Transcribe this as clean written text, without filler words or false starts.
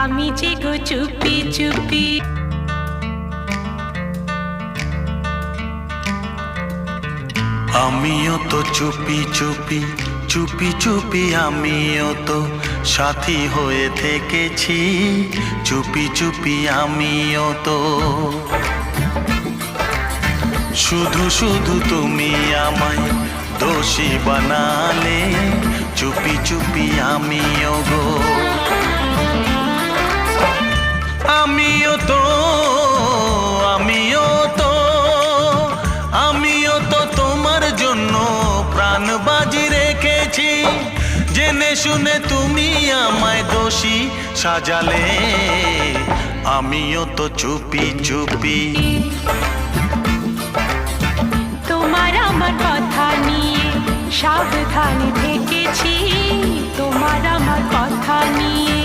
আমি যে গো চুপি চুপি। আমিও তো চুপি চুপি চুপি চুপি আমিও তো সাথী হয়ে থেকেছি চুপি চুপি আমিও তো। শুধু শুধু তুমি আমায় দোষী বানালে চুপি চুপি আমিও গো। আমিও তো আমিও তো আমিও তো তোমার জন্য প্রাণ বাজি রেখেছি। জেনে শুনে তুমি আমায় দোষী সাজালে আমিও তো চুপি চুপি। তোমার আমার কথা নিয়ে সাবধানে থেকেছি, তোমার আমার কথা নিয়ে।